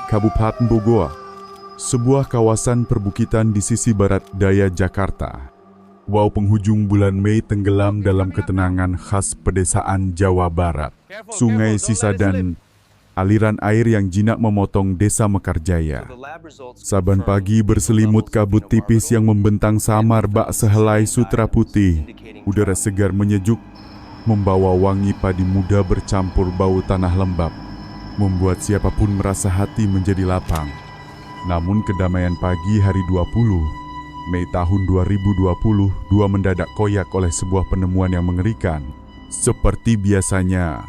Kabupaten Bogor, sebuah kawasan perbukitan di sisi barat daya Jakarta. Wow, penghujung bulan Mei tenggelam dalam ketenangan khas pedesaan Jawa Barat. Sungai Cisadane, aliran air yang jinak memotong desa Mekarjaya. Saban pagi berselimut kabut tipis yang membentang samar bak sehelai sutra putih. Udara segar menyejuk, membawa wangi padi muda bercampur bau tanah lembab, membuat siapapun merasa hati menjadi lapang. Namun kedamaian pagi hari 20 Mei tahun 2022 mendadak koyak oleh sebuah penemuan yang mengerikan. Seperti biasanya,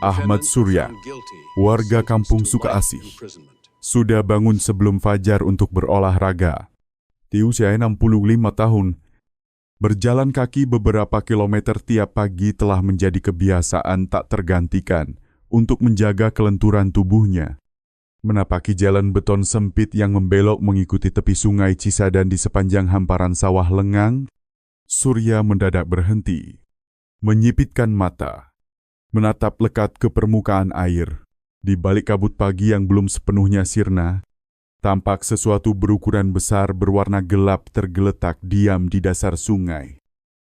Ahmad Surya, warga kampung Sukaasih, sudah bangun sebelum fajar untuk berolahraga. Di usia 65 tahun, berjalan kaki beberapa kilometer tiap pagi telah menjadi kebiasaan tak tergantikan untuk menjaga kelenturan tubuhnya. Menapaki jalan beton sempit yang membelok mengikuti tepi sungai Cisadane di sepanjang hamparan sawah lengang, Surya mendadak berhenti, menyipitkan mata, menatap lekat ke permukaan air. Di balik kabut pagi yang belum sepenuhnya sirna, tampak sesuatu berukuran besar berwarna gelap tergeletak diam di dasar sungai.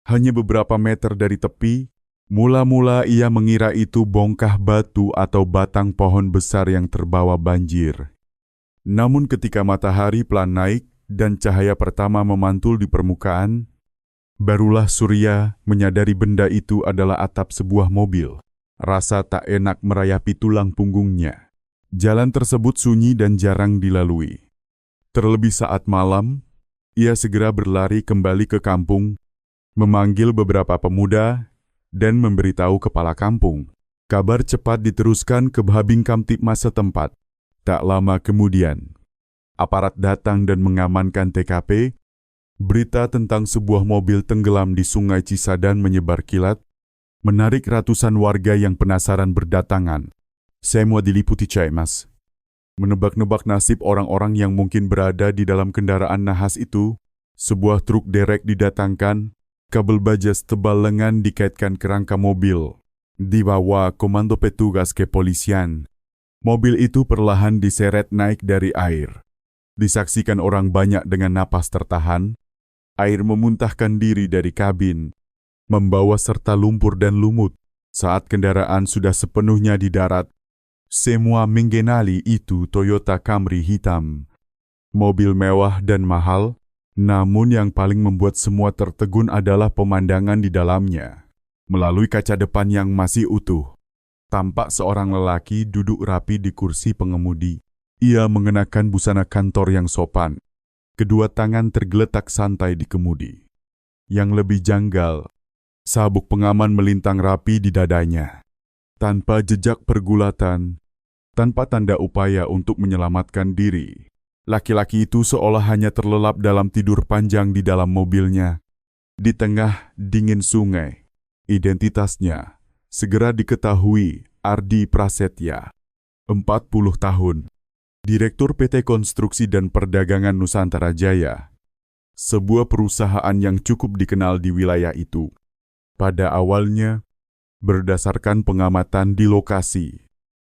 Hanya beberapa meter dari tepi, mula-mula ia mengira itu bongkah batu atau batang pohon besar yang terbawa banjir. Namun ketika matahari pelan naik dan cahaya pertama memantul di permukaan, barulah Surya menyadari benda itu adalah atap sebuah mobil. Rasa tak enak merayapi tulang punggungnya. Jalan tersebut sunyi dan jarang dilalui. Terlebih saat malam, ia segera berlari kembali ke kampung, memanggil beberapa pemuda, dan memberitahu kepala kampung. Kabar cepat diteruskan ke Babin Kamtibmas setempat. Tak lama kemudian, aparat datang dan mengamankan TKP. Berita tentang sebuah mobil tenggelam di Sungai Cisadane menyebar kilat, menarik ratusan warga yang penasaran berdatangan. Semua diliputi cemas, menebak-nebak nasib orang-orang yang mungkin berada di dalam kendaraan nahas itu. Sebuah truk derek didatangkan, kabel baja setebal lengan dikaitkan ke rangka mobil. Dibawa komando petugas kepolisian. Mobil itu perlahan diseret naik dari air. Disaksikan orang banyak dengan napas tertahan. Air memuntahkan diri dari kabin, membawa serta lumpur dan lumut. Saat kendaraan sudah sepenuhnya di darat, semua mengenali itu Toyota Camry hitam. Mobil mewah dan mahal, namun yang paling membuat semua tertegun adalah pemandangan di dalamnya. Melalui kaca depan yang masih utuh, tampak seorang lelaki duduk rapi di kursi pengemudi. Ia mengenakan busana kantor yang sopan. Kedua tangan tergeletak santai di kemudi. Yang lebih janggal, sabuk pengaman melintang rapi di dadanya. Tanpa jejak pergulatan, tanpa tanda upaya untuk menyelamatkan diri, laki-laki itu seolah hanya terlelap dalam tidur panjang di dalam mobilnya. Di tengah dingin sungai, identitasnya segera diketahui Ardi Prasetya, 40 tahun, Direktur PT Konstruksi dan Perdagangan Nusantara Jaya, sebuah perusahaan yang cukup dikenal di wilayah itu. Pada awalnya, berdasarkan pengamatan di lokasi,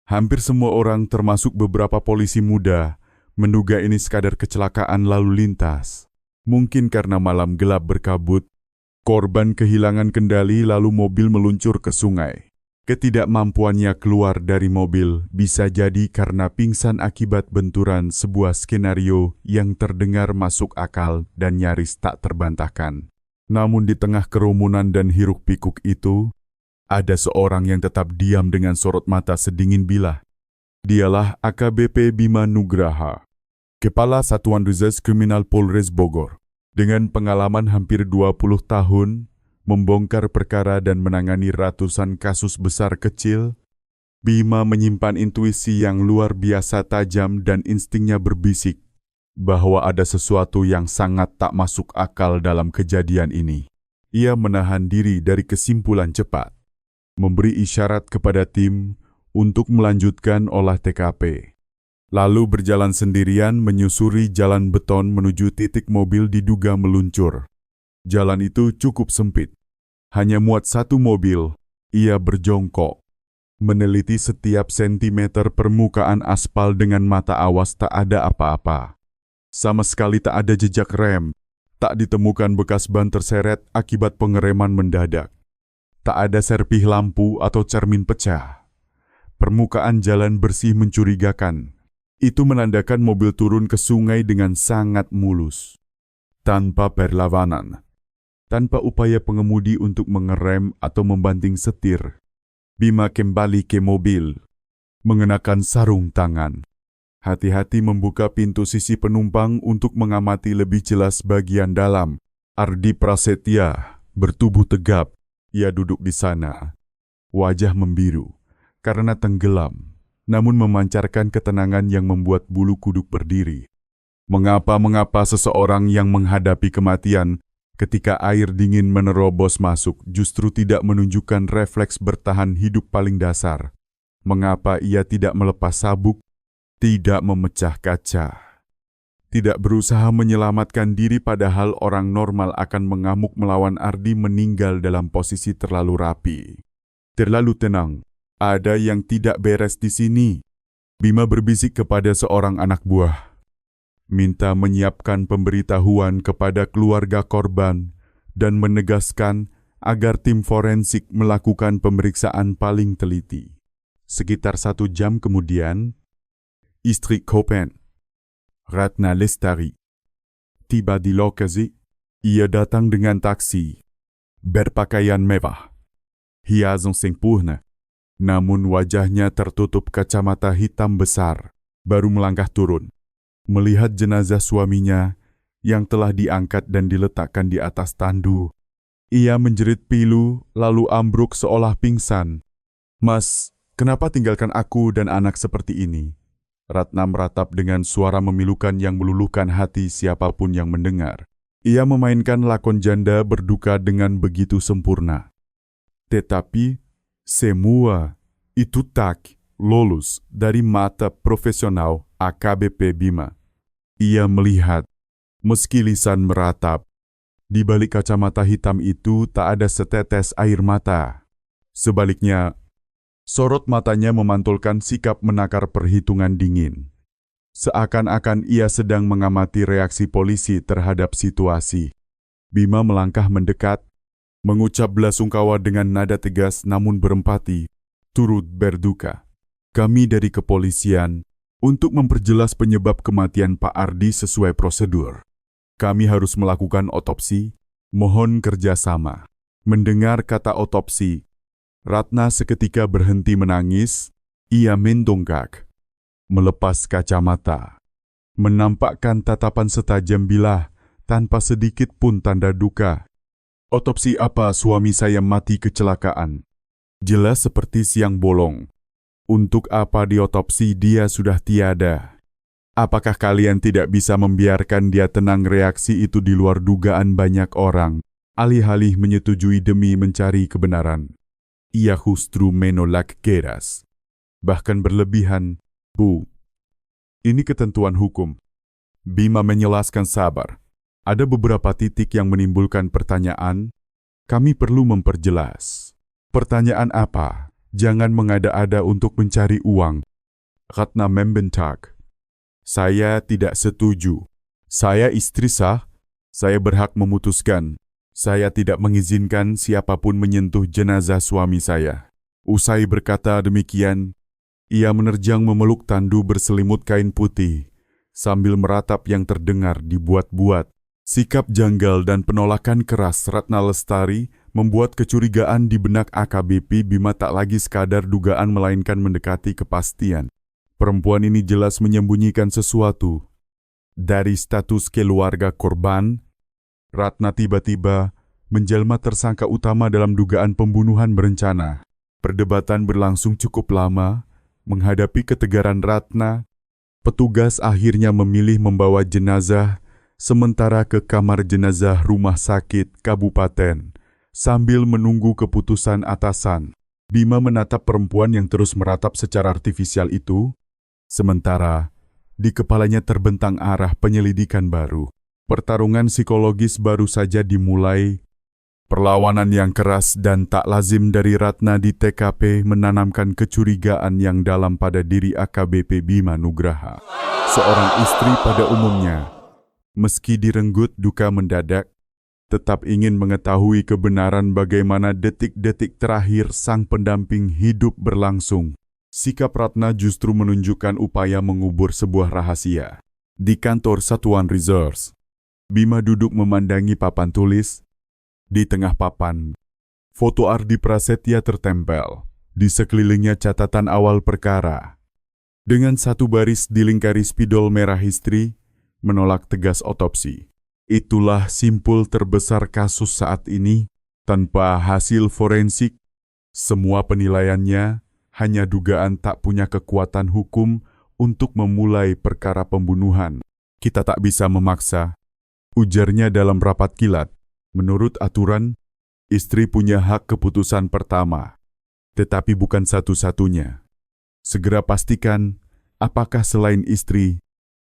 hampir semua orang termasuk beberapa polisi muda menduga ini sekadar kecelakaan lalu lintas. Mungkin karena malam gelap berkabut, korban kehilangan kendali lalu mobil meluncur ke sungai. Ketidakmampuannya keluar dari mobil bisa jadi karena pingsan akibat benturan, sebuah skenario yang terdengar masuk akal dan nyaris tak terbantahkan. Namun di tengah kerumunan dan hiruk-pikuk itu, ada seorang yang tetap diam dengan sorot mata sedingin bilah. Dialah AKBP Bima Nugraha, Kepala Satuan Reserse Kriminal Polres Bogor. Dengan pengalaman hampir 20 tahun, membongkar perkara dan menangani ratusan kasus besar kecil, Bima menyimpan intuisi yang luar biasa tajam dan instingnya berbisik bahwa ada sesuatu yang sangat tak masuk akal dalam kejadian ini. Ia menahan diri dari kesimpulan cepat, memberi isyarat kepada tim untuk melanjutkan olah TKP. Lalu berjalan sendirian menyusuri jalan beton menuju titik mobil diduga meluncur. Jalan itu cukup sempit. Hanya muat satu mobil. Ia berjongkok, meneliti setiap sentimeter permukaan aspal dengan mata awas. Tak ada apa-apa. Sama sekali tak ada jejak rem. Tak ditemukan bekas ban terseret akibat pengereman mendadak. Tak ada serpih lampu atau cermin pecah. Permukaan jalan bersih mencurigakan. Itu menandakan mobil turun ke sungai dengan sangat mulus. Tanpa perlawanan. Tanpa upaya pengemudi untuk mengerem atau membanting setir. Bima kembali ke mobil. Mengenakan sarung tangan. Hati-hati membuka pintu sisi penumpang untuk mengamati lebih jelas bagian dalam. Ardi Prasetya bertubuh tegap. Ia duduk di sana. Wajah membiru karena tenggelam, namun memancarkan ketenangan yang membuat bulu kuduk berdiri. Mengapa seseorang yang menghadapi kematian ketika air dingin menerobos masuk justru tidak menunjukkan refleks bertahan hidup paling dasar? Mengapa ia tidak melepas sabuk, tidak memecah kaca, tidak berusaha menyelamatkan diri padahal orang normal akan mengamuk melawan Ardi meninggal dalam posisi terlalu rapi. Terlalu tenang, ada yang tidak beres di sini. Bima berbisik kepada seorang anak buah. Minta menyiapkan pemberitahuan kepada keluarga korban dan menegaskan agar tim forensik melakukan pemeriksaan paling teliti. Sekitar 1 jam kemudian, istri Kopen, Ratna Lestari, tiba di lokasi. Ia datang dengan taksi, berpakaian mewah, hiasan sempurna, namun wajahnya tertutup kacamata hitam besar, baru melangkah turun. Melihat jenazah suaminya yang telah diangkat dan diletakkan di atas tandu. Ia menjerit pilu lalu ambruk seolah pingsan. "Mas, kenapa tinggalkan aku dan anak seperti ini?" Ratna meratap dengan suara memilukan yang meluluhkan hati siapapun yang mendengar. Ia memainkan lakon janda berduka dengan begitu sempurna. Tetapi, semua itu tak lulus dari mata profesional AKBP Bima. Ia melihat, meski lisan meratap, di balik kacamata hitam itu tak ada setetes air mata. Sebaliknya, sorot matanya memantulkan sikap menakar perhitungan dingin. Seakan-akan ia sedang mengamati reaksi polisi terhadap situasi. Bima melangkah mendekat, mengucap belasungkawa dengan nada tegas namun berempati, turut berduka. "Kami dari kepolisian untuk memperjelas penyebab kematian Pak Ardi sesuai prosedur. Kami harus melakukan otopsi, mohon kerjasama." Mendengar kata otopsi, Ratna seketika berhenti menangis. Ia mendongak, melepas kacamata, menampakkan tatapan setajam bilah tanpa sedikit pun tanda duka. "Otopsi apa suami saya mati kecelakaan? Jelas seperti siang bolong. Untuk apa diotopsi dia sudah tiada? Apakah kalian tidak bisa membiarkan dia tenang?" Reaksi itu di luar dugaan banyak orang, alih-alih menyetujui demi mencari kebenaran. Ia justru menolak keras. Bahkan berlebihan. "Bu, ini ketentuan hukum." Bima menjelaskan sabar. "Ada beberapa titik yang menimbulkan pertanyaan. Kami perlu memperjelas." "Pertanyaan apa? Jangan mengada-ada untuk mencari uang." Ratna membentak. "Saya tidak setuju. Saya istri sah. Saya berhak memutuskan. Saya tidak mengizinkan siapapun menyentuh jenazah suami saya." Usai berkata demikian, ia menerjang memeluk tandu berselimut kain putih, sambil meratap yang terdengar dibuat-buat. Sikap janggal dan penolakan keras Ratna Lestari membuat kecurigaan di benak AKBP Bima tak lagi sekadar dugaan melainkan mendekati kepastian. Perempuan ini jelas menyembunyikan sesuatu. Dari status keluarga korban, Ratna tiba-tiba menjelma tersangka utama dalam dugaan pembunuhan berencana. Perdebatan berlangsung cukup lama. Menghadapi ketegaran Ratna, petugas akhirnya memilih membawa jenazah sementara ke kamar jenazah rumah sakit kabupaten. Sambil menunggu keputusan atasan, Bima menatap perempuan yang terus meratap secara artifisial itu. Sementara, di kepalanya terbentang arah penyelidikan baru. Pertarungan psikologis baru saja dimulai. Perlawanan yang keras dan tak lazim dari Ratna di TKP menanamkan kecurigaan yang dalam pada diri AKBP Bima Nugraha. Seorang istri pada umumnya, meski direnggut duka mendadak, tetap ingin mengetahui kebenaran bagaimana detik-detik terakhir sang pendamping hidup berlangsung. Sikap Ratna justru menunjukkan upaya mengubur sebuah rahasia. Di kantor Satuan Reserse, Bima duduk memandangi papan tulis. Di tengah papan, foto Ardi Prasetya tertempel. Di sekelilingnya catatan awal perkara. Dengan satu baris dilingkari spidol merah istri, menolak tegas otopsi. Itulah simpul terbesar kasus saat ini. Tanpa hasil forensik, semua penilaiannya hanya dugaan tak punya kekuatan hukum untuk memulai perkara pembunuhan. Kita tak bisa memaksa, ujarnya dalam rapat kilat. Menurut aturan, istri punya hak keputusan pertama, tetapi bukan satu-satunya. Segera pastikan, apakah selain istri,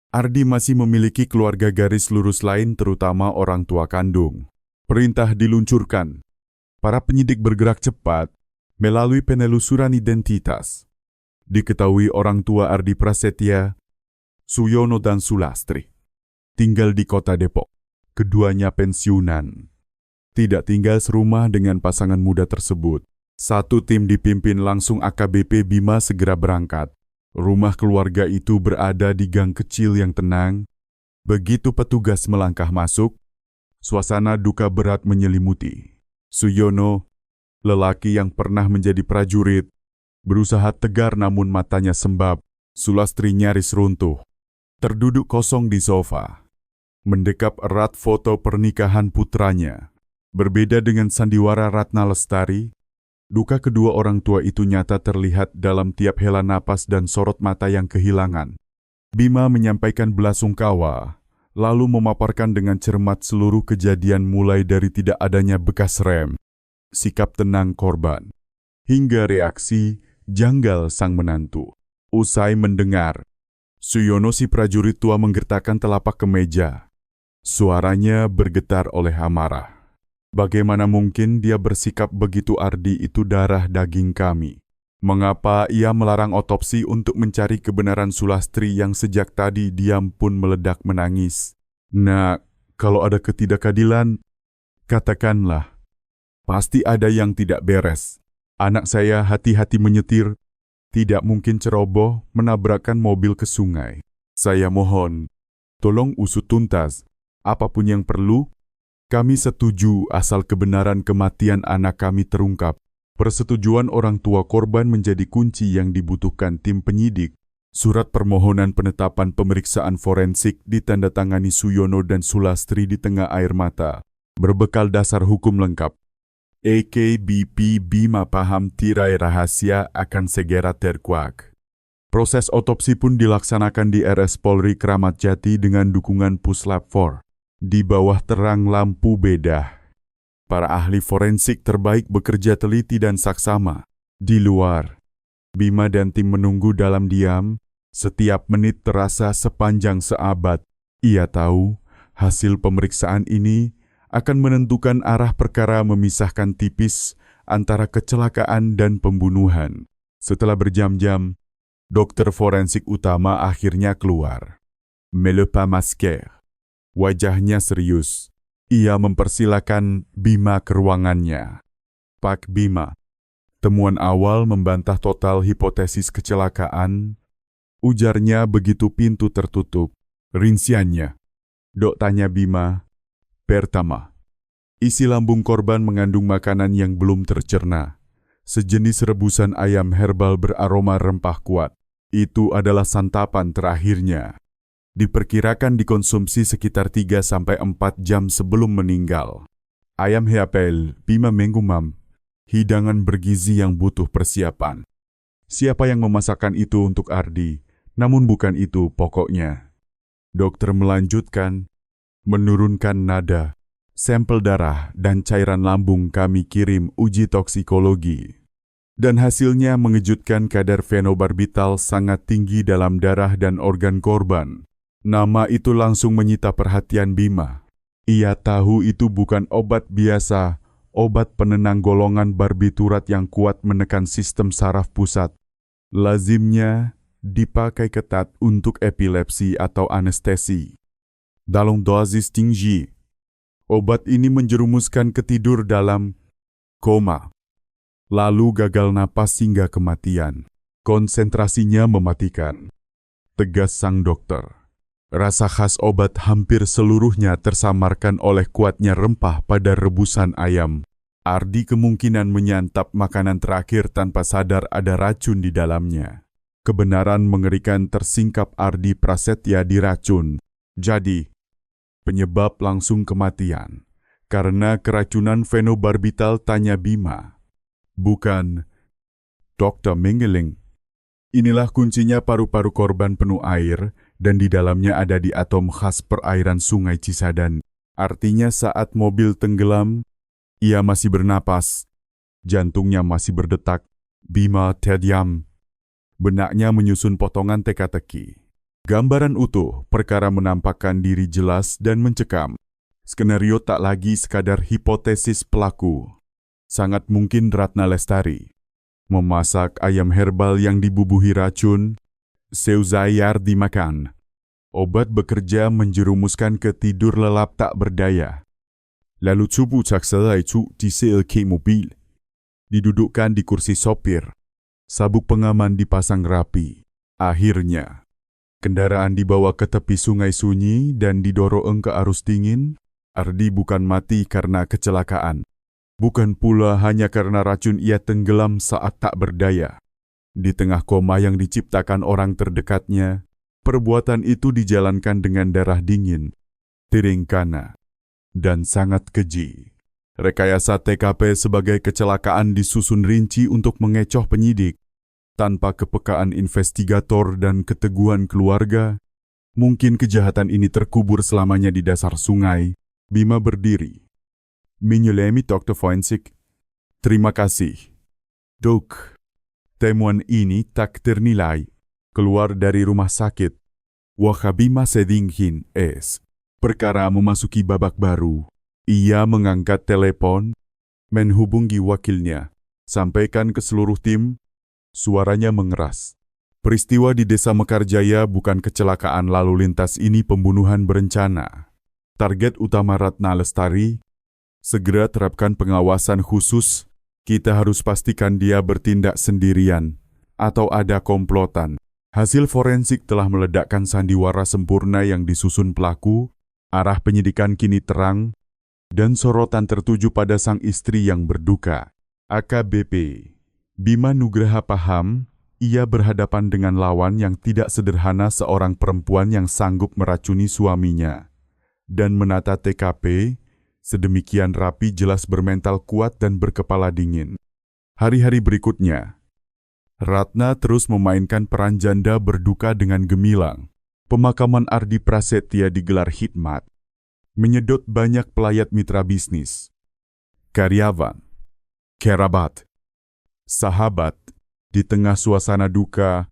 Ardi masih memiliki keluarga garis lurus lain terutama orang tua kandung. Perintah diluncurkan. Para penyidik bergerak cepat melalui penelusuran identitas. Diketahui orang tua Ardi Prasetya, Suyono dan Sulastri, tinggal di kota Depok. Keduanya pensiunan. Tidak tinggal serumah dengan pasangan muda tersebut. Satu tim dipimpin langsung AKBP Bima segera berangkat. Rumah keluarga itu berada di gang kecil yang tenang. Begitu petugas melangkah masuk, suasana duka berat menyelimuti. Suyono, lelaki yang pernah menjadi prajurit, berusaha tegar namun matanya sembab. Sulastri nyaris runtuh, terduduk kosong di sofa, mendekap erat foto pernikahan putranya. Berbeda dengan sandiwara Ratna Lestari, duka kedua orang tua itu nyata terlihat dalam tiap hela napas dan sorot mata yang kehilangan. Bima menyampaikan belasungkawa, lalu memaparkan dengan cermat seluruh kejadian mulai dari tidak adanya bekas rem, sikap tenang korban, hingga reaksi janggal sang menantu. Usai mendengar, Suyono si prajurit tua menggertakkan telapak kemeja. Suaranya bergetar oleh amarah. Bagaimana mungkin dia bersikap begitu? Ardi itu darah daging kami. Mengapa ia melarang otopsi untuk mencari kebenaran Sulastri yang sejak tadi diam pun meledak menangis? Nah, kalau ada ketidakadilan, katakanlah. Pasti ada yang tidak beres. Anak saya hati-hati menyetir, tidak mungkin ceroboh menabrakkan mobil ke sungai. Saya mohon, tolong usut tuntas, apapun yang perlu. Kami setuju asal kebenaran kematian anak kami terungkap. Persetujuan orang tua korban menjadi kunci yang dibutuhkan tim penyidik. Surat permohonan penetapan pemeriksaan forensik ditandatangani Suyono dan Sulastri di tengah air mata. Berbekal dasar hukum lengkap. AKBP Bima paham tirai rahasia akan segera terkuak. Proses otopsi pun dilaksanakan di RS Polri Kramat Jati dengan dukungan Puslap 4. Di bawah terang lampu bedah, para ahli forensik terbaik bekerja teliti dan saksama. Di luar, Bima dan tim menunggu dalam diam. Setiap menit terasa sepanjang seabad. Ia tahu hasil pemeriksaan ini akan menentukan arah perkara, memisahkan tipis antara kecelakaan dan pembunuhan. Setelah berjam-jam, dokter forensik utama akhirnya keluar. Melepas masker. Wajahnya serius. Ia mempersilakan Bima ke ruangannya. Pak Bima, temuan awal membantah total hipotesis kecelakaan. Ujarnya begitu pintu tertutup. Rinciannya, Dok, tanya Bima. Pertama, isi lambung korban mengandung makanan yang belum tercerna. Sejenis rebusan ayam herbal beraroma rempah kuat. Itu adalah santapan terakhirnya. Diperkirakan dikonsumsi sekitar 3-4 jam sebelum meninggal. Ayam heapel, Bima menggumam, hidangan bergizi yang butuh persiapan. Siapa yang memasakkan itu untuk Ardi? Namun bukan itu pokoknya. Dokter melanjutkan, menurunkan nada. Sampel darah dan cairan lambung kami kirim uji toksikologi. Dan hasilnya mengejutkan, kadar fenobarbital sangat tinggi dalam darah dan organ korban. Nama itu langsung menyita perhatian Bima. Ia tahu itu bukan obat biasa, obat penenang golongan barbiturat yang kuat menekan sistem saraf pusat. Lazimnya dipakai ketat untuk epilepsi atau anestesi. Dalam dosis tinggi, obat ini menjerumuskan ke tidur dalam koma, lalu gagal napas hingga kematian. Konsentrasinya mematikan, tegas sang dokter. Rasa khas obat hampir seluruhnya tersamarkan oleh kuatnya rempah pada rebusan ayam. Ardi kemungkinan menyantap makanan terakhir tanpa sadar ada racun di dalamnya. Kebenaran mengerikan tersingkap Ardi Prasetya diracun. Jadi, penyebab langsung kematian. Karena keracunan fenobarbital, tanya Bima. Bukan, Dokter Mengeling. Inilah kuncinya, paru-paru korban penuh air dan di dalamnya ada di atom khas perairan Sungai Cisadane. Artinya saat mobil tenggelam, ia masih bernapas, jantungnya masih berdetak. Bima terdiam. Benaknya menyusun potongan teka-teki. Gambaran utuh, perkara menampakkan diri jelas dan mencekam. Skenario tak lagi sekadar hipotesis pelaku. Sangat mungkin Ratna Lestari memasak ayam herbal yang dibubuhi racun, seuzayar dimakan. Obat bekerja menjerumuskan ke tidur lelap tak berdaya. Lalu cubu cakselai cu di CLK mobil. Didudukkan di kursi sopir. Sabuk pengaman dipasang rapi. Akhirnya, kendaraan dibawa ke tepi sungai sunyi dan didorong ke arus dingin. Ardi bukan mati karena kecelakaan. Bukan pula hanya karena racun ia tenggelam saat tak berdaya. Di tengah koma yang diciptakan orang terdekatnya, perbuatan itu dijalankan dengan darah dingin, terencana, dan sangat keji. Rekayasa TKP sebagai kecelakaan disusun rinci untuk mengecoh penyidik. Tanpa kepekaan investigator dan keteguhan keluarga, mungkin kejahatan ini terkubur selamanya di dasar sungai. Bima berdiri. Menyelami dokter forensik. Terima kasih, Dok. Temuan ini tak ternilai. Keluar dari rumah sakit, Wahabima Sedinghin S. Perkara memasuki babak baru. Ia mengangkat telepon, menghubungi wakilnya. Sampaikan ke seluruh tim, suaranya mengeras. Peristiwa di Desa Mekarjaya bukan kecelakaan lalu lintas, ini pembunuhan berencana. Target utama Ratna Lestari. Segera terapkan pengawasan khusus. Kita harus pastikan dia bertindak sendirian atau ada komplotan. Hasil forensik telah meledakkan sandiwara sempurna yang disusun pelaku. Arah penyidikan kini terang dan sorotan tertuju pada sang istri yang berduka. AKBP Bima Nugraha paham, ia berhadapan dengan lawan yang tidak sederhana, seorang perempuan yang sanggup meracuni suaminya. Dan menata TKP sedemikian rapi, jelas bermental kuat dan berkepala dingin. Hari-hari berikutnya, Ratna terus memainkan peran janda berduka dengan gemilang. Pemakaman Ardi Prasetya digelar khidmat, menyedot banyak pelayat mitra bisnis, karyawan, kerabat, sahabat. Di tengah suasana duka,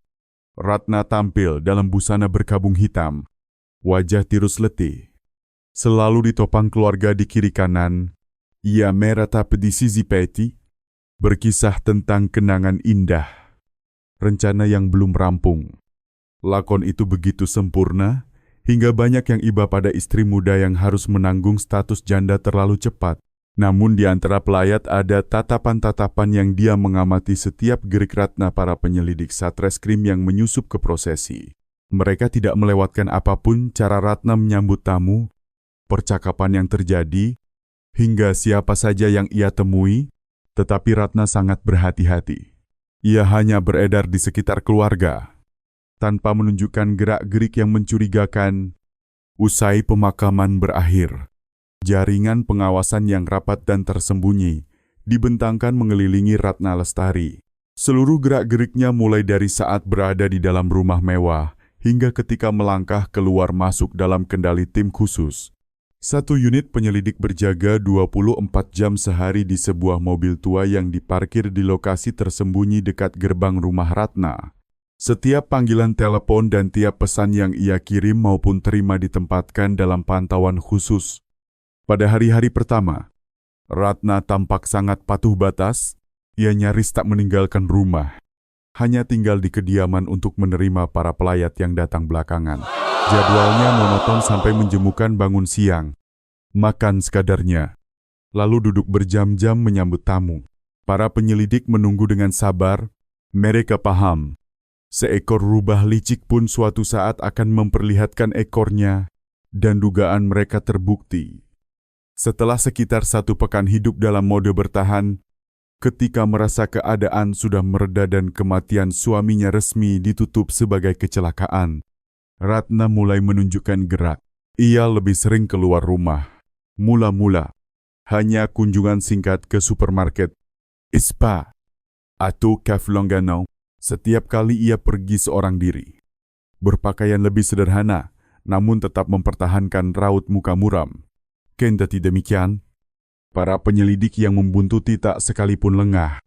Ratna tampil dalam busana berkabung hitam, wajah tirus letih. Selalu ditopang keluarga di kiri kanan, ia meratap di sisi peti, berkisah tentang kenangan indah, rencana yang belum rampung. Lakon itu begitu sempurna, hingga banyak yang iba pada istri muda yang harus menanggung status janda terlalu cepat. Namun di antara pelayat ada tatapan-tatapan yang dia mengamati setiap gerik Ratna, para penyelidik Satreskrim yang menyusup ke prosesi. Mereka tidak melewatkan apapun cara Ratna menyambut tamu, percakapan yang terjadi, hingga siapa saja yang ia temui, tetapi Ratna sangat berhati-hati. Ia hanya beredar di sekitar keluarga, tanpa menunjukkan gerak-gerik yang mencurigakan. Usai pemakaman berakhir, jaringan pengawasan yang rapat dan tersembunyi dibentangkan mengelilingi Ratna Lestari. Seluruh gerak-geriknya mulai dari saat berada di dalam rumah mewah, hingga ketika melangkah keluar masuk dalam kendali tim khusus. Satu unit penyelidik berjaga 24 jam sehari di sebuah mobil tua yang diparkir di lokasi tersembunyi dekat gerbang rumah Ratna. Setiap panggilan telepon dan tiap pesan yang ia kirim maupun terima ditempatkan dalam pantauan khusus. Pada hari-hari pertama, Ratna tampak sangat patuh batas. Ia nyaris tak meninggalkan rumah. Hanya tinggal di kediaman untuk menerima para pelayat yang datang belakangan. Jadwalnya monoton sampai menjemukan bangun siang. Makan sekadarnya. Lalu duduk berjam-jam menyambut tamu. Para penyelidik menunggu dengan sabar. Mereka paham. Seekor rubah licik pun suatu saat akan memperlihatkan ekornya. Dan dugaan mereka terbukti. Setelah sekitar 1 pekan hidup dalam mode bertahan, ketika merasa keadaan sudah mereda dan kematian suaminya resmi ditutup sebagai kecelakaan, Ratna mulai menunjukkan gerak. Ia lebih sering keluar rumah. Mula-mula, hanya kunjungan singkat ke supermarket, Ispa, atau Cafe Longanau. Setiap kali ia pergi seorang diri. Berpakaian lebih sederhana, namun tetap mempertahankan raut muka muram. Kendati demikian, para penyelidik yang membuntuti tak sekalipun lengah.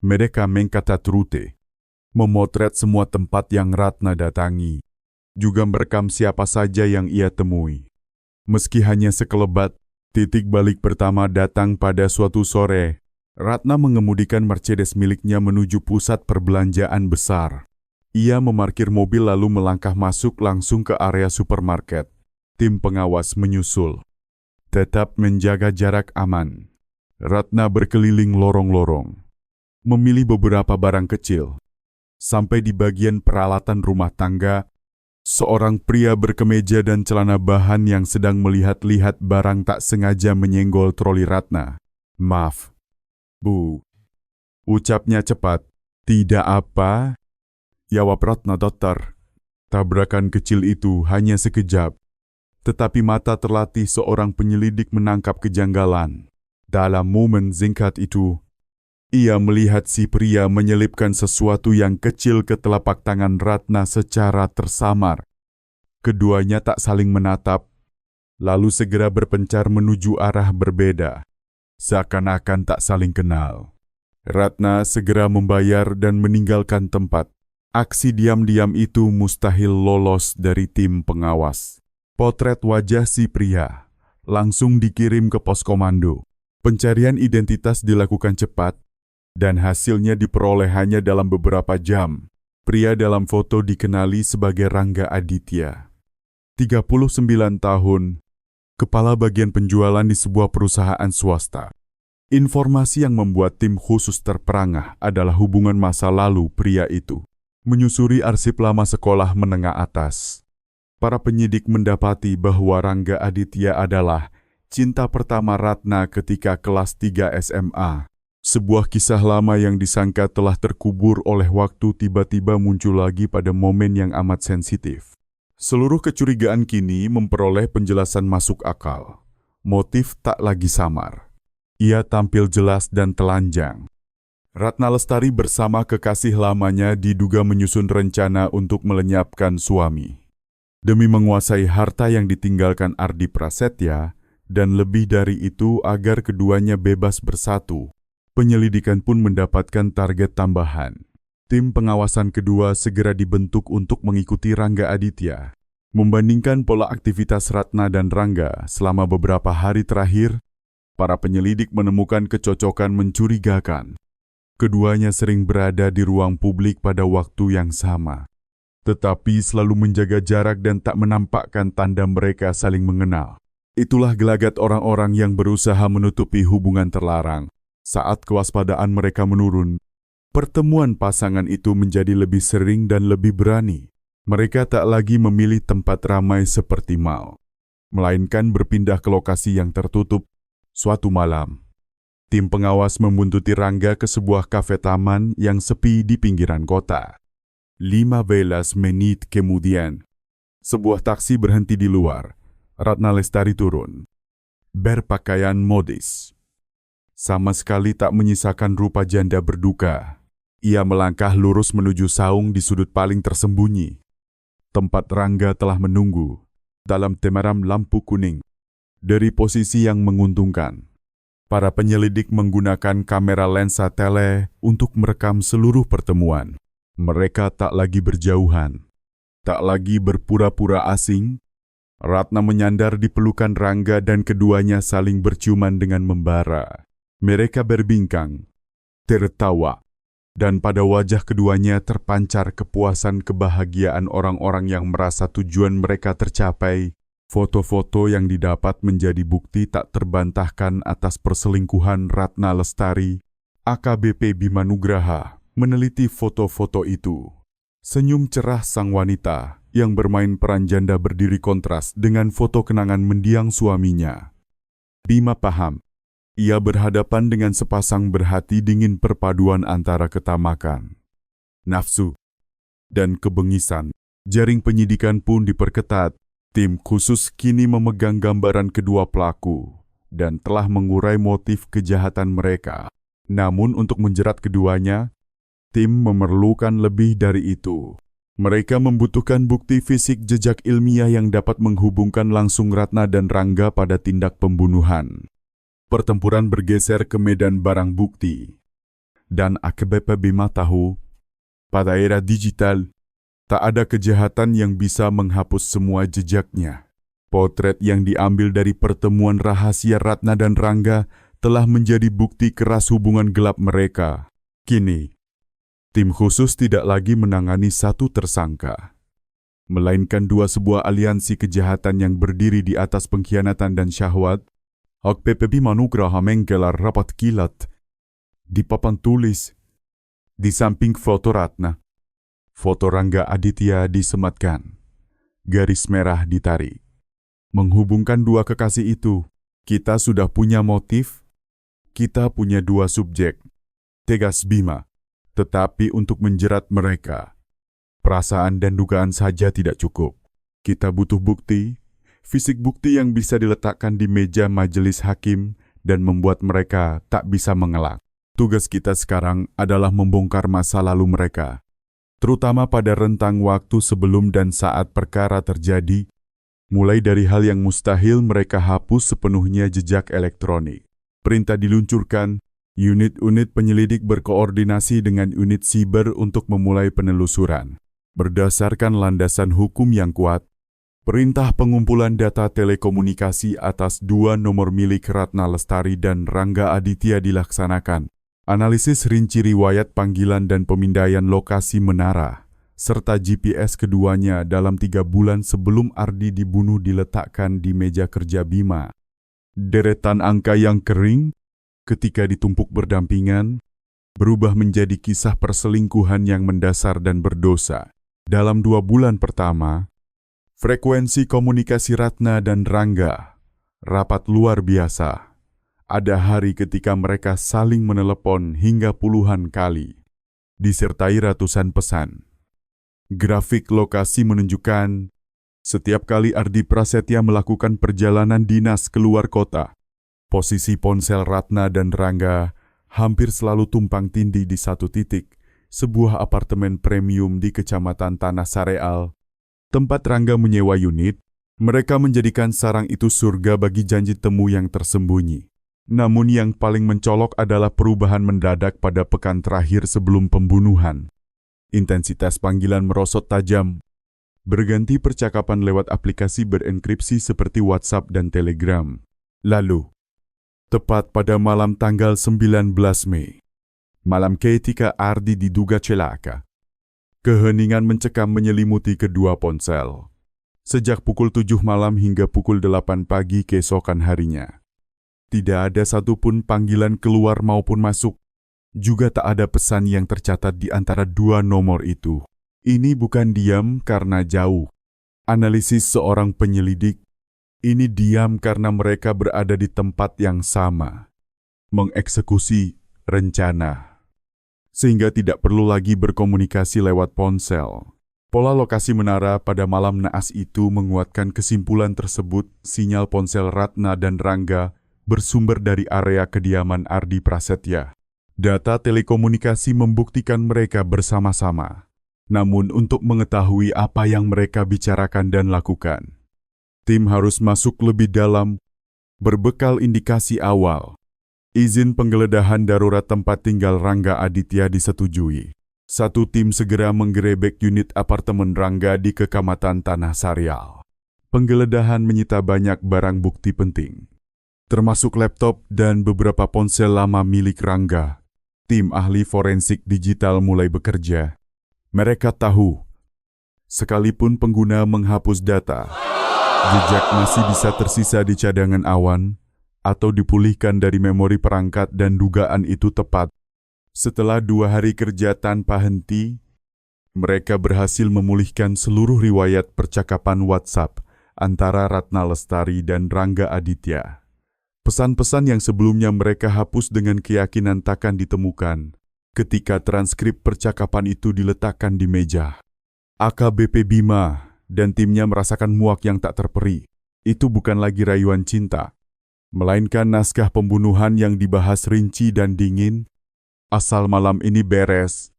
Mereka mengcatat rute, memotret semua tempat yang Ratna datangi, juga merekam siapa saja yang ia temui. Meski hanya sekelebat, titik balik pertama datang pada suatu sore. Ratna mengemudikan Mercedes miliknya menuju pusat perbelanjaan besar. Ia memarkir mobil lalu melangkah masuk langsung ke area supermarket. Tim pengawas menyusul. Tetap menjaga jarak aman. Ratna berkeliling lorong-lorong, memilih beberapa barang kecil. Sampai di bagian peralatan rumah tangga, seorang pria berkemeja dan celana bahan yang sedang melihat-lihat barang tak sengaja menyenggol troli Ratna. "Maaf, Bu," ucapnya cepat. "Tidak apa," jawab Ratna datar. Tabrakan kecil itu hanya sekejap. Tetapi mata terlatih seorang penyelidik menangkap kejanggalan. Dalam momen singkat itu, ia melihat si pria menyelipkan sesuatu yang kecil ke telapak tangan Ratna secara tersamar. Keduanya tak saling menatap, lalu segera berpencar menuju arah berbeda, seakan-akan tak saling kenal. Ratna segera membayar dan meninggalkan tempat. Aksi diam-diam itu mustahil lolos dari tim pengawas. Potret wajah si pria langsung dikirim ke pos komando. Pencarian identitas dilakukan cepat, dan hasilnya diperoleh hanya dalam beberapa jam. Pria dalam foto dikenali sebagai Rangga Aditya. 39 tahun, kepala bagian penjualan di sebuah perusahaan swasta. Informasi yang membuat tim khusus terperangah adalah hubungan masa lalu pria itu. Menyusuri arsip lama sekolah menengah atas, para penyidik mendapati bahwa Rangga Aditya adalah cinta pertama Ratna ketika kelas 3 SMA. Sebuah kisah lama yang disangka telah terkubur oleh waktu tiba-tiba muncul lagi pada momen yang amat sensitif. Seluruh kecurigaan kini memperoleh penjelasan masuk akal. Motif tak lagi samar. Ia tampil jelas dan telanjang. Ratna Lestari bersama kekasih lamanya diduga menyusun rencana untuk melenyapkan suami. Demi menguasai harta yang ditinggalkan Ardi Prasetya, dan lebih dari itu agar keduanya bebas bersatu, penyelidikan pun mendapatkan target tambahan. Tim pengawasan kedua segera dibentuk untuk mengikuti Rangga Aditya. Membandingkan pola aktivitas Ratna dan Rangga selama beberapa hari terakhir, para penyelidik menemukan kecocokan mencurigakan. Keduanya sering berada di ruang publik pada waktu yang sama, tetapi selalu menjaga jarak dan tak menampakkan tanda mereka saling mengenal. Itulah gelagat orang-orang yang berusaha menutupi hubungan terlarang. Saat kewaspadaan mereka menurun, pertemuan pasangan itu menjadi lebih sering dan lebih berani. Mereka tak lagi memilih tempat ramai seperti mal, melainkan berpindah ke lokasi yang tertutup. Suatu malam, tim pengawas membuntuti Rangga ke sebuah kafe taman yang sepi di pinggiran kota. 15 menit kemudian, sebuah taksi berhenti di luar. Ratna Lestari turun, berpakaian modis. Sama sekali tak menyisakan rupa janda berduka. Ia melangkah lurus menuju saung di sudut paling tersembunyi. Tempat Rangga telah menunggu, dalam temaram lampu kuning. Dari posisi yang menguntungkan, para penyelidik menggunakan kamera lensa tele untuk merekam seluruh pertemuan. Mereka tak lagi berjauhan, tak lagi berpura-pura asing. Ratna menyandar di pelukan Rangga dan keduanya saling berciuman dengan membara. Mereka berbincang, tertawa, dan pada wajah keduanya terpancar kepuasan kebahagiaan orang-orang yang merasa tujuan mereka tercapai. Foto-foto yang didapat menjadi bukti tak terbantahkan atas perselingkuhan Ratna Lestari. AKBP Bima Nugraha meneliti foto-foto itu. Senyum cerah sang wanita yang bermain peran janda berdiri kontras dengan foto kenangan mendiang suaminya. Bima paham. Ia berhadapan dengan sepasang berhati dingin perpaduan antara ketamakan, nafsu, dan kebengisan. Jaring penyidikan pun diperketat. Tim khusus kini memegang gambaran kedua pelaku dan telah mengurai motif kejahatan mereka. Namun untuk menjerat keduanya, tim memerlukan lebih dari itu. Mereka membutuhkan bukti fisik jejak ilmiah yang dapat menghubungkan langsung Ratna dan Rangga pada tindak pembunuhan. Pertempuran bergeser ke medan barang bukti. Dan AKBP Bima tahu, pada era digital, tak ada kejahatan yang bisa menghapus semua jejaknya. Potret yang diambil dari pertemuan rahasia Ratna dan Rangga telah menjadi bukti keras hubungan gelap mereka. Kini, tim khusus tidak lagi menangani satu tersangka, melainkan sebuah aliansi kejahatan yang berdiri di atas pengkhianatan dan syahwat. AKBP Bima Nugraha menggelar rapat kilat. Di papan tulis, di samping foto Ratna, foto Rangga Aditya disematkan. Garis merah ditarik. Menghubungkan dua kekasih itu, kita sudah punya motif, kita punya dua subjek, tegas Bima. Tetapi untuk menjerat mereka, perasaan dan dugaan saja tidak cukup. Kita butuh bukti, fisik bukti yang bisa diletakkan di meja majelis hakim dan membuat mereka tak bisa mengelak. Tugas kita sekarang adalah membongkar masa lalu mereka, terutama pada rentang waktu sebelum dan saat perkara terjadi, mulai dari hal yang mustahil mereka hapus sepenuhnya jejak elektronik. Perintah diluncurkan, unit-unit penyelidik berkoordinasi dengan unit siber untuk memulai penelusuran. Berdasarkan landasan hukum yang kuat, perintah pengumpulan data telekomunikasi atas dua nomor milik Ratna Lestari dan Rangga Aditya dilaksanakan. Analisis rinci riwayat panggilan dan pemindaian lokasi menara, serta GPS keduanya dalam 3 bulan sebelum Ardi dibunuh diletakkan di meja kerja Bima. Deretan angka yang kering, ketika ditumpuk berdampingan, berubah menjadi kisah perselingkuhan yang mendasar dan berdosa. Dalam 2 bulan pertama, frekuensi komunikasi Ratna dan Rangga rapat luar biasa. Ada hari ketika mereka saling menelepon hingga puluhan kali, disertai ratusan pesan. Grafik lokasi menunjukkan setiap kali Ardi Prasetya melakukan perjalanan dinas keluar kota, posisi ponsel Ratna dan Rangga hampir selalu tumpang tindih di satu titik, sebuah apartemen premium di Kecamatan Tanah Sareal. Tempat Rangga menyewa unit, mereka menjadikan sarang itu surga bagi janji temu yang tersembunyi. Namun yang paling mencolok adalah perubahan mendadak pada pekan terakhir sebelum pembunuhan. Intensitas panggilan merosot tajam, berganti percakapan lewat aplikasi berenkripsi seperti WhatsApp dan Telegram. Lalu, tepat pada malam tanggal 19 Mei, malam ketika Ardi diduga celaka, keheningan mencekam menyelimuti kedua ponsel. Sejak pukul 7 malam hingga pukul 8 pagi keesokan harinya, tidak ada satupun panggilan keluar maupun masuk. Juga tak ada pesan yang tercatat di antara dua nomor itu. Ini bukan diam karena jauh. Analisis seorang penyelidik, ini diam karena mereka berada di tempat yang sama. Mengeksekusi rencana. Sehingga tidak perlu lagi berkomunikasi lewat ponsel. Pola lokasi menara pada malam naas itu menguatkan kesimpulan tersebut. Sinyal ponsel Ratna dan Rangga bersumber dari area kediaman Ardi Prasetya. Data telekomunikasi membuktikan mereka bersama-sama. Namun untuk mengetahui apa yang mereka bicarakan dan lakukan, tim harus masuk lebih dalam, berbekal indikasi awal. Izin penggeledahan darurat tempat tinggal Rangga Aditya disetujui. Satu tim segera menggerebek unit apartemen Rangga di Kecamatan Tanah Sareal. Penggeledahan menyita banyak barang bukti penting. termasuk laptop dan beberapa ponsel lama milik Rangga. Tim ahli forensik digital mulai bekerja. Mereka tahu, sekalipun pengguna menghapus data, jejak masih bisa tersisa di cadangan awan atau dipulihkan dari memori perangkat dan dugaan itu tepat. Setelah 2 hari kerja tanpa henti, mereka berhasil memulihkan seluruh riwayat percakapan WhatsApp antara Ratna Lestari dan Rangga Aditya. Pesan-pesan yang sebelumnya mereka hapus dengan keyakinan takkan ditemukan ketika transkrip percakapan itu diletakkan di meja. AKBP Bima dan timnya merasakan muak yang tak terperi. Itu bukan lagi rayuan cinta, melainkan naskah pembunuhan yang dibahas rinci dan dingin. Asal malam ini beres,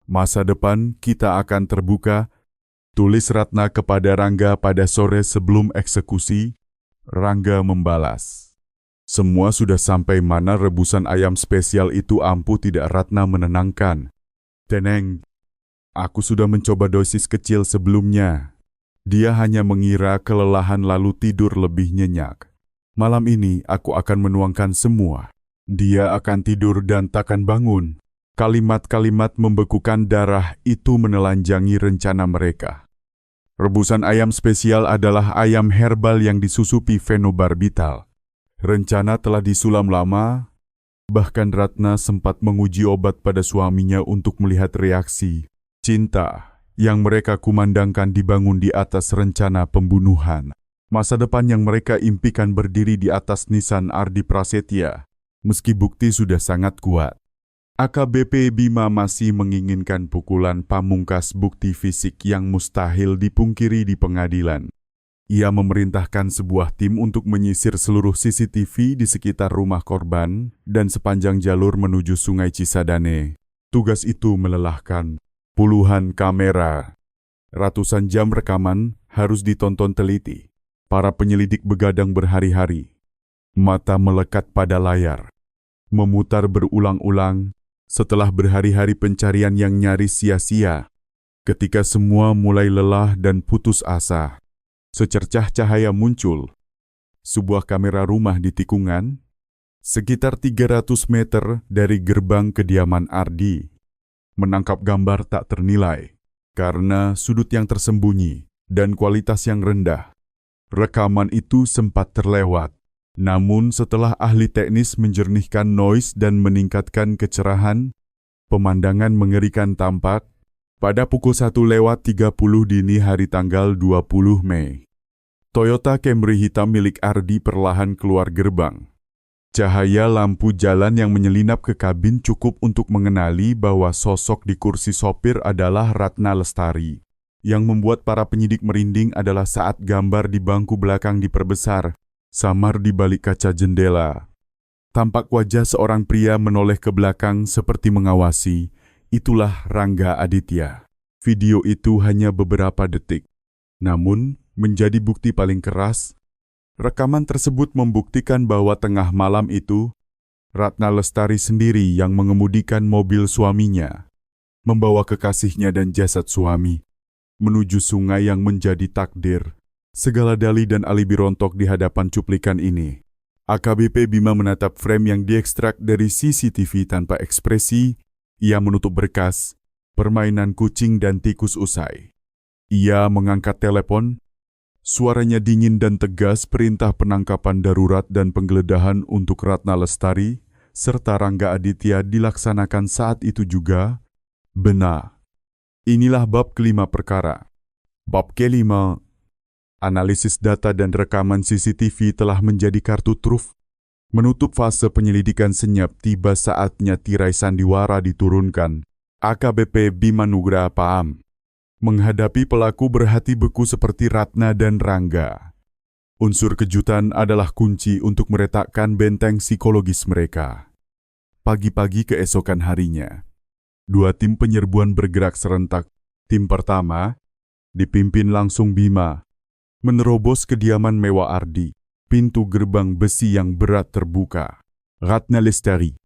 masa depan kita akan terbuka, tulis Ratna kepada Rangga pada sore sebelum eksekusi. Rangga membalas, semua sudah sampai mana rebusan ayam spesial itu ampuh tidak. Ratna menenangkan, tenang, aku sudah mencoba dosis kecil sebelumnya. Dia hanya mengira kelelahan lalu tidur lebih nyenyak. Malam ini aku akan menuangkan semua. Dia akan tidur dan takkan bangun. Kalimat-kalimat membekukan darah itu menelanjangi rencana mereka. Rebusan ayam spesial adalah ayam herbal yang disusupi fenobarbital. Rencana telah disulam lama, bahkan Ratna sempat menguji obat pada suaminya untuk melihat reaksi. Cinta yang mereka kumandangkan dibangun di atas rencana pembunuhan. Masa depan yang mereka impikan berdiri di atas nisan Ardi Prasetya, meski bukti sudah sangat kuat. AKBP Bima masih menginginkan pukulan pamungkas bukti fisik yang mustahil dipungkiri di pengadilan. Ia memerintahkan sebuah tim untuk menyisir seluruh CCTV di sekitar rumah korban dan sepanjang jalur menuju Sungai Cisadane. Tugas itu melelahkan. Puluhan kamera, ratusan jam rekaman harus ditonton teliti. Para penyelidik begadang berhari-hari. Mata melekat pada layar, memutar berulang-ulang setelah berhari-hari pencarian yang nyaris sia-sia. Ketika semua mulai lelah dan putus asa, secercah cahaya muncul. Sebuah kamera rumah di tikungan, sekitar 300 meter dari gerbang kediaman Ardi, menangkap gambar tak ternilai karena sudut yang tersembunyi dan kualitas yang rendah. Rekaman itu sempat terlewat, namun setelah ahli teknis menjernihkan noise dan meningkatkan kecerahan, pemandangan mengerikan tampak pada pukul 1:30 dini hari tanggal 20 Mei. Toyota Camry hitam milik Ardi perlahan keluar gerbang. Cahaya lampu jalan yang menyelinap ke kabin cukup untuk mengenali bahwa sosok di kursi sopir adalah Ratna Lestari. Yang membuat para penyidik merinding adalah saat gambar di bangku belakang diperbesar, samar di balik kaca jendela. Tampak wajah seorang pria menoleh ke belakang seperti mengawasi. Itulah Rangga Aditya. Video itu hanya beberapa detik, namun menjadi bukti paling keras. Rekaman tersebut membuktikan bahwa tengah malam itu, Ratna Lestari sendiri yang mengemudikan mobil suaminya, membawa kekasihnya dan jasad suami menuju sungai yang menjadi takdir. Segala dalih dan alibi rontok di hadapan cuplikan ini. AKBP Bima menatap frame yang diekstrak dari CCTV tanpa ekspresi. Ia menutup berkas. Permainan kucing dan tikus usai. Ia mengangkat telepon. Suaranya dingin dan tegas. Perintah penangkapan darurat dan penggeledahan untuk Ratna Lestari serta Rangga Aditya dilaksanakan saat itu juga. Benar. Inilah bab kelima perkara. Bab kelima, analisis data dan rekaman CCTV telah menjadi kartu truf. Menutup fase penyelidikan senyap, tiba saatnya tirai sandiwara diturunkan. AKBP Bima Nugra paham. Menghadapi pelaku berhati beku seperti Ratna dan Rangga. Unsur kejutan adalah kunci untuk meretakkan benteng psikologis mereka. Pagi-pagi keesokan harinya, 2 tim penyerbuan bergerak serentak. Tim pertama, dipimpin langsung Bima, menerobos kediaman mewah Ardi. Pintu gerbang besi yang berat terbuka. Ratna Lestari,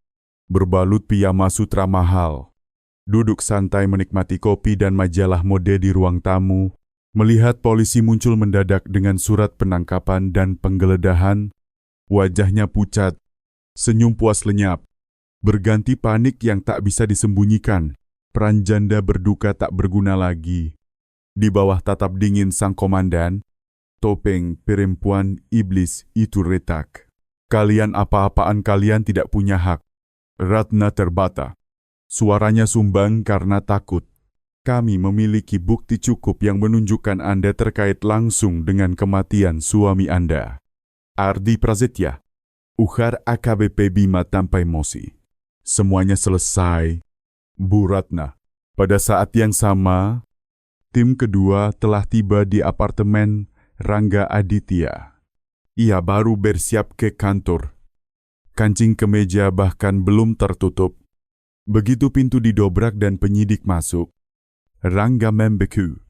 berbalut piyama sutra mahal, duduk santai menikmati kopi dan majalah mode di ruang tamu, melihat polisi muncul mendadak dengan surat penangkapan dan penggeledahan. Wajahnya pucat, senyum puas lenyap, berganti panik yang tak bisa disembunyikan. Peran janda berduka tak berguna lagi. Di bawah tatap dingin sang komandan, topeng perempuan iblis itu retak. Kalian apa-apaan, kalian tidak punya hak. Ratna terbata. Suaranya sumbang karena takut. Kami memiliki bukti cukup yang menunjukkan Anda terkait langsung dengan kematian suami Anda. Ardi Prasetya, ujar AKBP Bima tanpa emosi. Semuanya selesai, Bu Ratna. Pada saat yang sama, tim kedua telah tiba di apartemen Rangga Aditya. Ia baru bersiap ke kantor. Kancing kemeja bahkan belum tertutup. Begitu pintu didobrak dan penyidik masuk, Rangga membeku.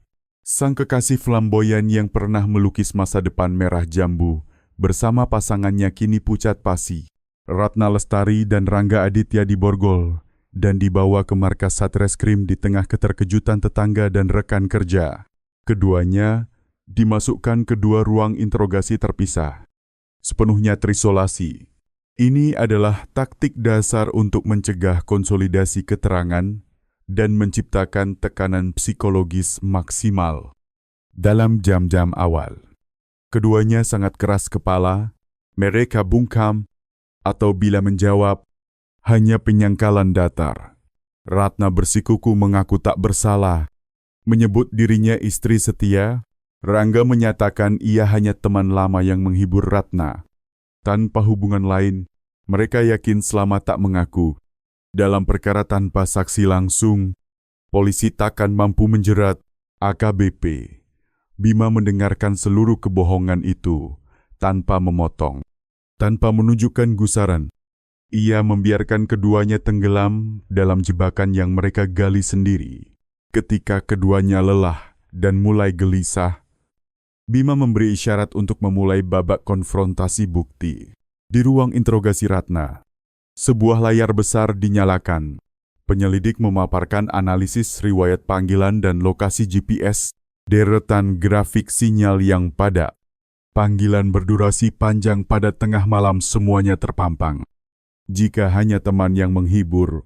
Sang kekasih flamboyan yang pernah melukis masa depan merah jambu bersama pasangannya kini pucat pasi. Ratna Lestari dan Rangga Aditya diborgol dan dibawa ke markas Satreskrim di tengah keterkejutan tetangga dan rekan kerja. Keduanya dimasukkan ke dua ruang interogasi terpisah, sepenuhnya terisolasi. Ini adalah taktik dasar untuk mencegah konsolidasi keterangan dan menciptakan tekanan psikologis maksimal. Dalam jam-jam awal, keduanya sangat keras kepala, mereka bungkam, atau bila menjawab, hanya penyangkalan datar. Ratna bersikuku mengaku tak bersalah, menyebut dirinya istri setia. Rangga menyatakan ia hanya teman lama yang menghibur Ratna. Tanpa hubungan lain, mereka yakin selama tak mengaku. Dalam perkara tanpa saksi langsung, polisi takkan mampu menjerat AKBP. Bima mendengarkan seluruh kebohongan itu tanpa memotong, tanpa menunjukkan gusaran. Ia membiarkan keduanya tenggelam dalam jebakan yang mereka gali sendiri. Ketika keduanya lelah dan mulai gelisah, Bima memberi isyarat untuk memulai babak konfrontasi bukti. Di ruang interogasi Ratna, sebuah layar besar dinyalakan. Penyelidik memaparkan analisis riwayat panggilan dan lokasi GPS, deretan grafik sinyal yang padat. Panggilan berdurasi panjang pada tengah malam semuanya terpampang. Jika hanya teman yang menghibur,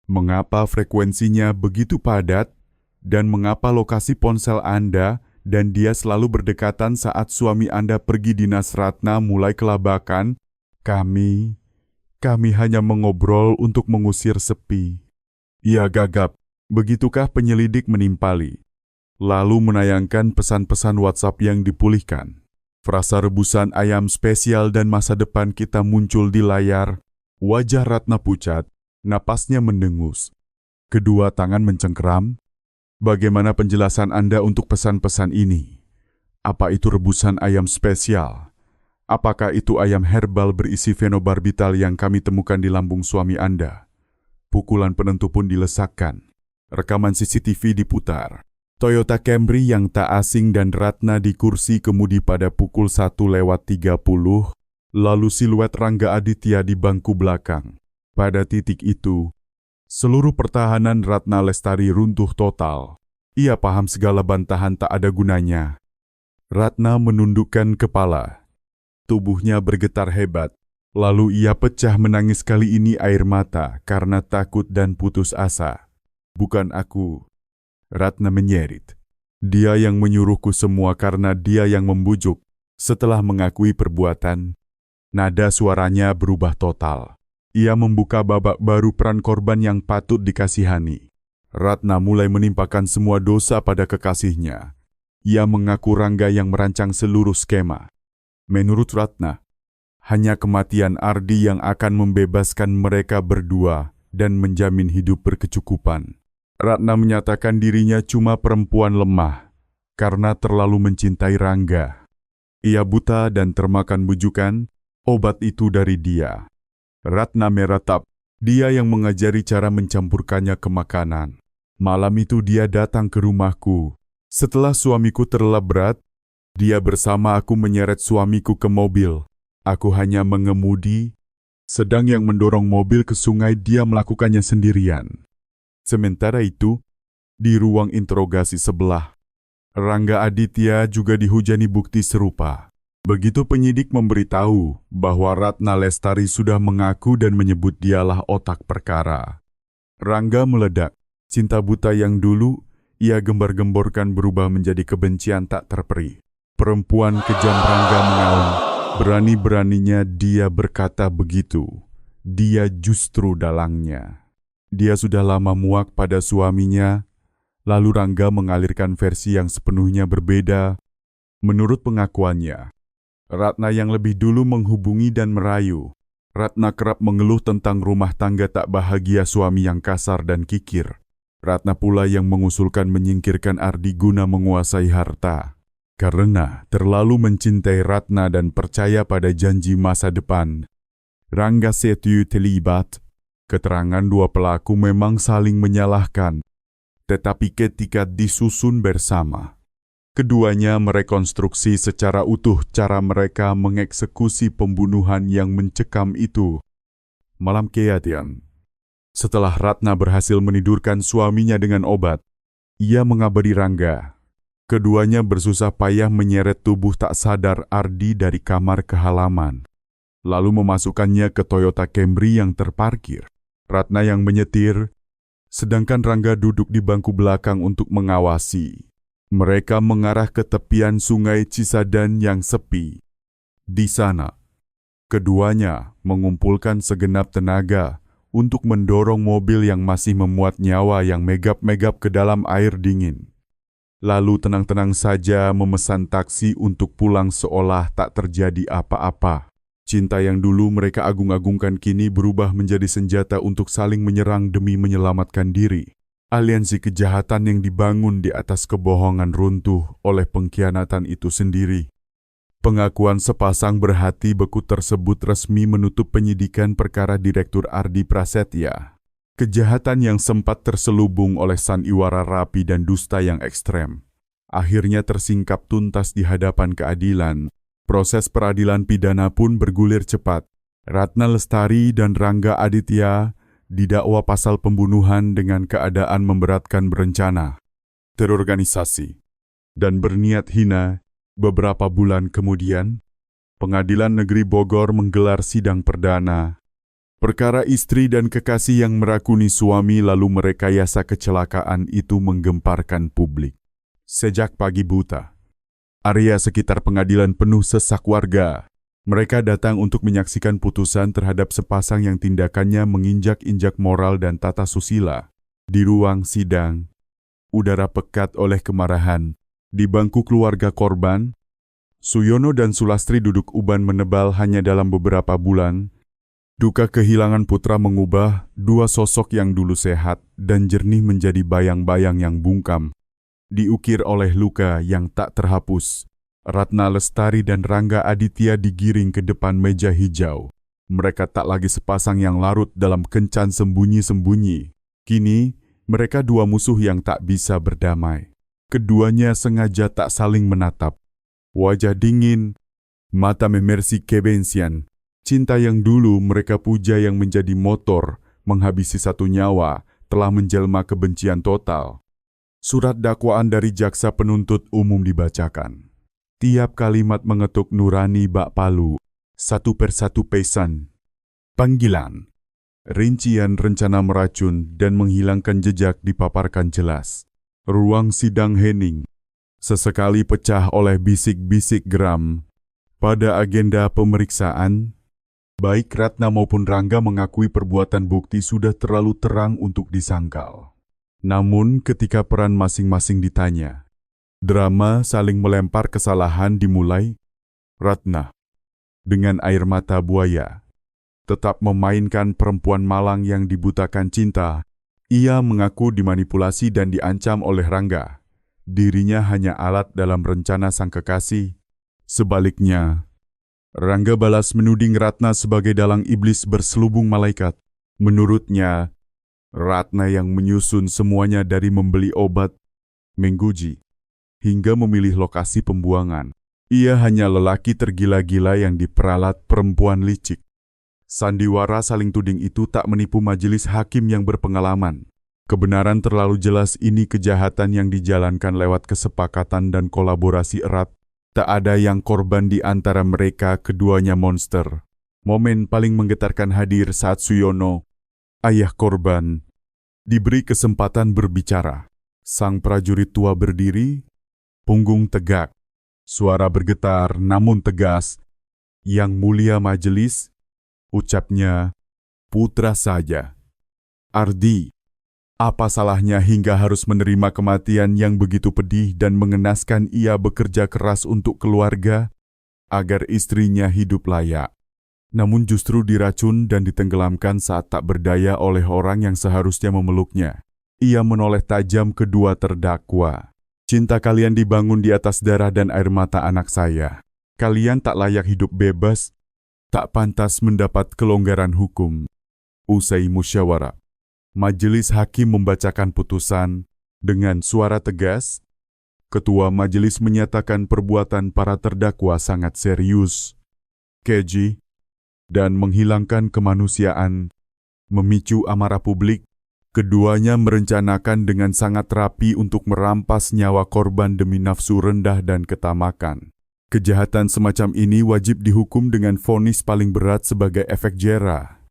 mengapa frekuensinya begitu padat dan mengapa lokasi ponsel Anda dan dia selalu berdekatan saat suami Anda pergi dinas? Ratna mulai kelabakan. Kami hanya mengobrol untuk mengusir sepi. Ia gagap. Begitukah penyelidik menimpali, lalu menayangkan pesan-pesan WhatsApp yang dipulihkan. Frasa rebusan ayam spesial dan masa depan kita muncul di layar. Wajah Ratna pucat, napasnya mendengus. Kedua tangan mencengkeram. Bagaimana penjelasan Anda untuk pesan-pesan ini? Apa itu rebusan ayam spesial? Apakah itu ayam herbal berisi fenobarbital yang kami temukan di lambung suami Anda? Pukulan penentu pun dilesakkan. Rekaman CCTV diputar. Toyota Camry yang tak asing dan Ratna di kursi kemudi pada pukul 1:30, lalu siluet Rangga Aditya di bangku belakang. Pada titik itu, seluruh pertahanan Ratna Lestari runtuh total. Ia paham segala bantahan tak ada gunanya. Ratna menundukkan kepala. Tubuhnya bergetar hebat. Lalu ia pecah menangis, kali ini air mata karena takut dan putus asa. Bukan aku, Ratna menyerit. Dia yang menyuruhku semua karena dia yang membujuk. Setelah mengakui perbuatan, nada suaranya berubah total. Ia membuka babak baru peran korban yang patut dikasihani. Ratna mulai menimpakan semua dosa pada kekasihnya. Ia mengaku Rangga yang merancang seluruh skema. Menurut Ratna, hanya kematian Ardi yang akan membebaskan mereka berdua dan menjamin hidup berkecukupan. Ratna menyatakan dirinya cuma perempuan lemah karena terlalu mencintai Rangga. Ia buta dan termakan bujukan, obat itu dari dia. Ratna meratap, dia yang mengajari cara mencampurkannya ke makanan. Malam itu dia datang ke rumahku. Setelah suamiku terlelap berat, dia bersama aku menyeret suamiku ke mobil. Aku hanya mengemudi, sedang yang mendorong mobil ke sungai dia melakukannya sendirian. Sementara itu, di ruang interogasi sebelah, Rangga Aditya juga dihujani bukti serupa. Begitu penyidik memberitahu bahwa Ratna Lestari sudah mengaku dan menyebut dialah otak perkara, Rangga meledak. Cinta buta yang dulu ia gembar-gemborkan berubah menjadi kebencian tak terperi. Perempuan kejam, Rangga mengaum. Berani-beraninya dia berkata begitu. Dia justru dalangnya. Dia sudah lama muak pada suaminya, lalu Rangga mengalirkan versi yang sepenuhnya berbeda. Menurut pengakuannya, Ratna yang lebih dulu menghubungi dan merayu. Ratna kerap mengeluh tentang rumah tangga tak bahagia suami yang kasar dan kikir. Ratna pula yang mengusulkan menyingkirkan Ardi guna menguasai harta. Karena terlalu mencintai Ratna dan percaya pada janji masa depan, Rangga setuju terlibat. Keterangan dua pelaku memang saling menyalahkan, tetapi ketika disusun bersama, keduanya merekonstruksi secara utuh cara mereka mengeksekusi pembunuhan yang mencekam itu. Malam kejadian, setelah Ratna berhasil menidurkan suaminya dengan obat, ia mengabari Rangga. Keduanya bersusah payah menyeret tubuh tak sadar Ardi dari kamar ke halaman, lalu memasukkannya ke Toyota Camry yang terparkir. Ratna yang menyetir, sedangkan Rangga duduk di bangku belakang untuk mengawasi. Mereka mengarah ke tepian sungai Cisadan yang sepi. Di sana, keduanya mengumpulkan segenap tenaga untuk mendorong mobil yang masih memuat nyawa yang megap-megap ke dalam air dingin. Lalu tenang-tenang saja memesan taksi untuk pulang seolah tak terjadi apa-apa. Cinta yang dulu mereka agung-agungkan kini berubah menjadi senjata untuk saling menyerang demi menyelamatkan diri. Aliansi kejahatan yang dibangun di atas kebohongan runtuh oleh pengkhianatan itu sendiri. Pengakuan sepasang berhati beku tersebut resmi menutup penyidikan perkara Direktur Ardi Prasetya. Kejahatan yang sempat terselubung oleh sandiwara rapi dan dusta yang ekstrem, akhirnya tersingkap tuntas di hadapan keadilan. Proses peradilan pidana pun bergulir cepat. Ratna Lestari dan Rangga Aditya didakwa pasal pembunuhan dengan keadaan memberatkan berencana, terorganisasi, dan berniat hina. Beberapa bulan kemudian, Pengadilan Negeri Bogor menggelar sidang perdana. Perkara istri dan kekasih yang merakuni suami lalu merekayasa kecelakaan itu menggemparkan publik. Sejak pagi buta, area sekitar pengadilan penuh sesak warga. Mereka datang untuk menyaksikan putusan terhadap sepasang yang tindakannya menginjak-injak moral dan tata susila. Di ruang sidang, udara pekat oleh kemarahan. Di bangku keluarga korban, Suyono dan Sulastri duduk uban menebal hanya dalam beberapa bulan. Duka kehilangan putra mengubah dua sosok yang dulu sehat dan jernih menjadi bayang-bayang yang bungkam, diukir oleh luka yang tak terhapus. Ratna Lestari dan Rangga Aditya digiring ke depan meja hijau. Mereka tak lagi sepasang yang larut dalam kencan sembunyi-sembunyi. Kini, mereka dua musuh yang tak bisa berdamai. Keduanya sengaja tak saling menatap. Wajah dingin, mata memersi kebencian. Cinta yang dulu mereka puja yang menjadi motor menghabisi satu nyawa telah menjelma kebencian total. Surat dakwaan dari jaksa penuntut umum dibacakan. Tiap kalimat mengetuk nurani bak palu, satu persatu pesan, panggilan, rincian rencana meracun dan menghilangkan jejak dipaparkan jelas. Ruang sidang hening, sesekali pecah oleh bisik-bisik geram. Pada agenda pemeriksaan, baik Ratna maupun Rangga mengakui perbuatan bukti sudah terlalu terang untuk disangkal. Namun ketika peran masing-masing ditanya, drama saling melempar kesalahan dimulai. Ratna, dengan air mata buaya, tetap memainkan perempuan malang yang dibutakan cinta. Ia mengaku dimanipulasi dan diancam oleh Rangga. Dirinya hanya alat dalam rencana sang kekasih. Sebaliknya, Rangga balas menuding Ratna sebagai dalang iblis berselubung malaikat. Menurutnya, Ratna yang menyusun semuanya dari membeli obat, mengguji, hingga memilih lokasi pembuangan. Ia hanya lelaki tergila-gila yang diperalat perempuan licik. Sandiwara saling tuding itu tak menipu majelis hakim yang berpengalaman. Kebenaran terlalu jelas, ini kejahatan yang dijalankan lewat kesepakatan dan kolaborasi erat Tak ada yang korban di antara mereka, keduanya monster. Momen paling menggetarkan hadir saat Suyono, ayah korban, diberi kesempatan berbicara. Sang prajurit tua berdiri, punggung tegak, suara bergetar namun tegas. Yang mulia majelis, ucapnya, putra saja. Ardi, apa salahnya hingga harus menerima kematian yang begitu pedih dan mengenaskan? Ia bekerja keras untuk keluarga, agar istrinya hidup layak. Namun justru diracun dan ditenggelamkan saat tak berdaya oleh orang yang seharusnya memeluknya. Ia menoleh tajam kedua terdakwa. Cinta kalian dibangun di atas darah dan air mata anak saya. Kalian tak layak hidup bebas, tak pantas mendapat kelonggaran hukum. Usai musyawarah, majelis hakim membacakan putusan dengan suara tegas. Ketua majelis menyatakan perbuatan para terdakwa sangat serius, keji, dan menghilangkan kemanusiaan, memicu amarah publik. Keduanya merencanakan dengan sangat rapi untuk merampas nyawa korban demi nafsu rendah dan ketamakan. Kejahatan semacam ini wajib dihukum dengan vonis paling berat sebagai efek jera.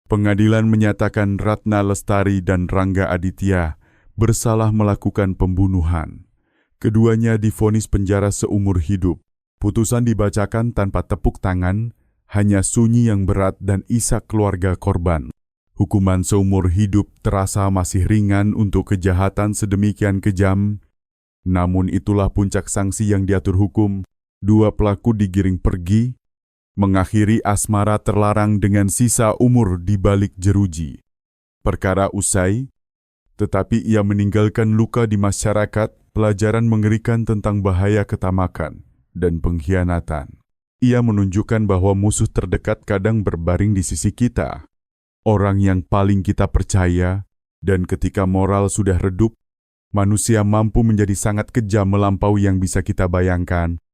Pengadilan menyatakan Ratna Lestari dan Rangga Aditya bersalah melakukan pembunuhan. Keduanya divonis penjara seumur hidup. Putusan dibacakan tanpa tepuk tangan, hanya sunyi yang berat dan isak keluarga korban. Hukuman seumur hidup terasa masih ringan untuk kejahatan sedemikian kejam. Namun itulah puncak sanksi yang diatur hukum. Dua pelaku digiring pergi, mengakhiri asmara terlarang dengan sisa umur di balik jeruji. Perkara usai, tetapi ia meninggalkan luka di masyarakat, pelajaran mengerikan tentang bahaya ketamakan dan pengkhianatan. Ia menunjukkan bahwa musuh terdekat kadang berbaring di sisi kita, orang yang paling kita percaya, dan ketika moral sudah redup, manusia mampu menjadi sangat kejam melampaui yang bisa kita bayangkan.